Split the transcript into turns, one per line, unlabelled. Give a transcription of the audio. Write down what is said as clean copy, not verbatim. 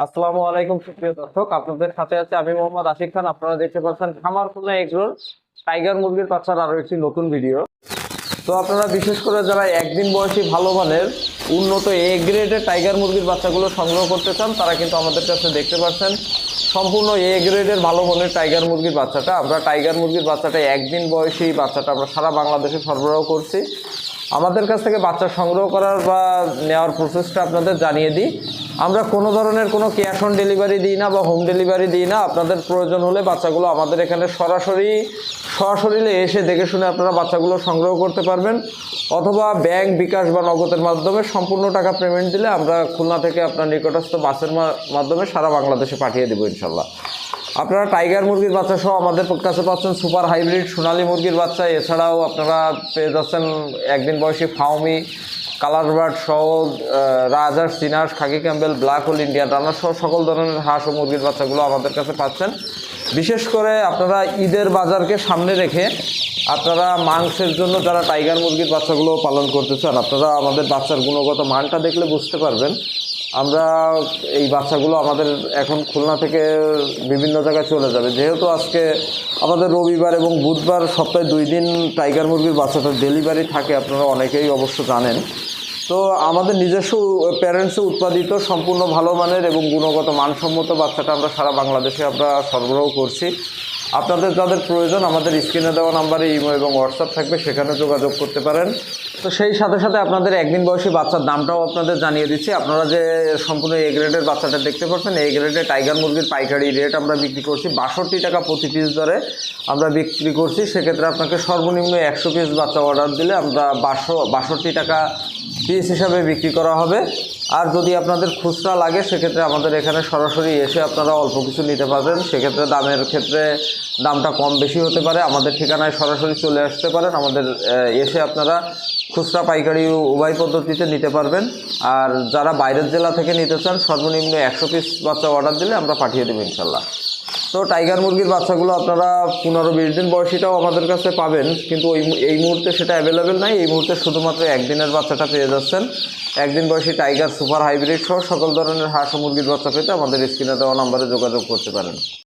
আসসালামু আলাইকুম সুপ্রিয় দর্শক, আপনাদের সাথে আছে আমি মোহাম্মদ আশিক খান। আপনারা দেখতে পাচ্ছেন খামারখোলা এগরোর টাইগার মুরগির বাচ্চার আরো একটি নতুন ভিডিও। তো আপনারা বিশেষ করে যারা একদিন বয়সী ভালো মানের উন্নত এ গ্রেডের টাইগার মুরগির বাচ্চাগুলো সংগ্রহ করতে চান, তারা কিন্তু আমাদের কাছে দেখতে পাচ্ছেন সম্পূর্ণ এ গ্রেডের ভালো মানের টাইগার মুরগির বাচ্চাটা। আমরা টাইগার মুরগির বাচ্চাটা একদিন বয়সী বাচ্চাটা আমরা সারা বাংলাদেশে সরবরাহ করছি। আমাদের কাছ থেকে বাচ্চা সংগ্রহ করার বা নেওয়ার প্রসেসটা আপনাদের জানিয়ে দিই। আমরা কোনো ধরনের কোনো ক্যাশ অন ডেলিভারি দিই না বা হোম ডেলিভারি দিই না। আপনাদের প্রয়োজন হলে বাচ্চাগুলো আমাদের এখানে সরাসরি এসে দেখে শুনে আপনারা বাচ্চাগুলো সংগ্রহ করতে পারবেন, অথবা ব্যাংক, বিকাশ বা নগদের মাধ্যমে সম্পূর্ণ টাকা পেমেন্ট দিলে আমরা খুলনা থেকে আপনার নিকটস্থ বাসের মাধ্যমে সারা বাংলাদেশে পাঠিয়ে দেবো ইনশাল্লাহ। আপনারা টাইগার মুরগির বাচ্চা সহ আমাদের কাছে পাচ্ছেন সুপার হাইব্রিড সোনালী মুরগির বাচ্চা। এছাড়াও আপনারা পেয়ে যাচ্ছেন একদিন বয়সী ফাউমি, কালার বার্ড সহ রাজহাঁস, চীনাহাঁস, khaki Campbell, black hole, Indian runner সহ সকল ধরনের হাঁস ও মুরগির বাচ্চাগুলো আমাদের কাছে পাচ্ছেন। বিশেষ করে আপনারা ঈদের বাজারকে সামনে রেখে আপনারা মাংসের জন্য যারা টাইগার মুরগির বাচ্চাগুলো পালন করতে চান, আপনারা আমাদের বাচ্চার গুণগত মানটা দেখলে বুঝতে পারবেন। আমরা এই বাচ্চাগুলো আমাদের এখন খুলনা থেকে বিভিন্ন জায়গায় চলে যাবে, যেহেতু আজকে আমাদের রবিবার এবং বুধবার সপ্তাহে 2 দিন টাইগার মুরগির বাচ্চাটার ডেলিভারি থাকে, আপনারা অনেকেই অবশ্য জানেন। তো আমাদের নিজস্ব প্যারেন্টসে উৎপাদিত সম্পূর্ণ ভালো মানের এবং গুণগত মানসম্মত বাচ্চাটা আমরা সারা বাংলাদেশে আমরা সরবরাহ করছি। আপনাদের যাদের প্রয়োজন আমাদের স্ক্রিনে দেওয়া নাম্বারে ইমো এবং হোয়াটসঅ্যাপ থাকবে, সেখানে যোগাযোগ করতে পারেন। তো সেই সাথে সাথে আপনাদের একদিন বয়সী বাচ্চার দামটাও আপনাদের জানিয়ে দিচ্ছি। আপনারা যে সম্পূর্ণ এ গ্রেডের বাচ্চাটা দেখতে পাচ্ছেন, এই গ্রেডের টাইগার মুরগির পাইকারি রেট আমরা বিক্রি করছি 62 টাকা প্রতি পিস দরে আমরা বিক্রি করছি। সেক্ষেত্রে আপনাকে সর্বনিম্ন 100 পিস বাচ্চা অর্ডার দিলে আমরা 62 টাকা পিস হিসাবে বিক্রি করা হবে। আর যদি আপনাদের খুচরা লাগে সেক্ষেত্রে আমাদের এখানে সরাসরি এসে আপনারা অল্প কিছু নিতে পারবেন। সেক্ষেত্রে দামের ক্ষেত্রে দামটা কম বেশি হতে পারে। আমাদের ঠিকানায় সরাসরি চলে আসতে পারেন, আমাদের এসে আপনারা খুচরা পাইকারি উভয় পদ্ধতিতে নিতে পারবেন। আর যারা বাইরের জেলা থেকে নিতে চান সর্বনিম্ন 100 পিস বাচ্চা অর্ডার দিলে আমরা পাঠিয়ে দেবো ইনশাল্লাহ। তো টাইগার মুরগির বাচ্চাগুলো আপনারা 15-20 দিন বয়সীটাও আমাদের কাছে পাবেন, কিন্তু এই মুহূর্তে সেটা অ্যাভেলেবেল নাই। এই মুহূর্তে শুধুমাত্র একদিনের বাচ্চাটা পেয়ে যাচ্ছেন। একদিন বয়সী টাইগার, সুপার হাইব্রিড সহ সকল ধরনের হাঁস ও মুরগির বাচ্চা পেতে আমাদের স্ক্রিনে দেওয়া নাম্বারে যোগাযোগ করতে পারেন।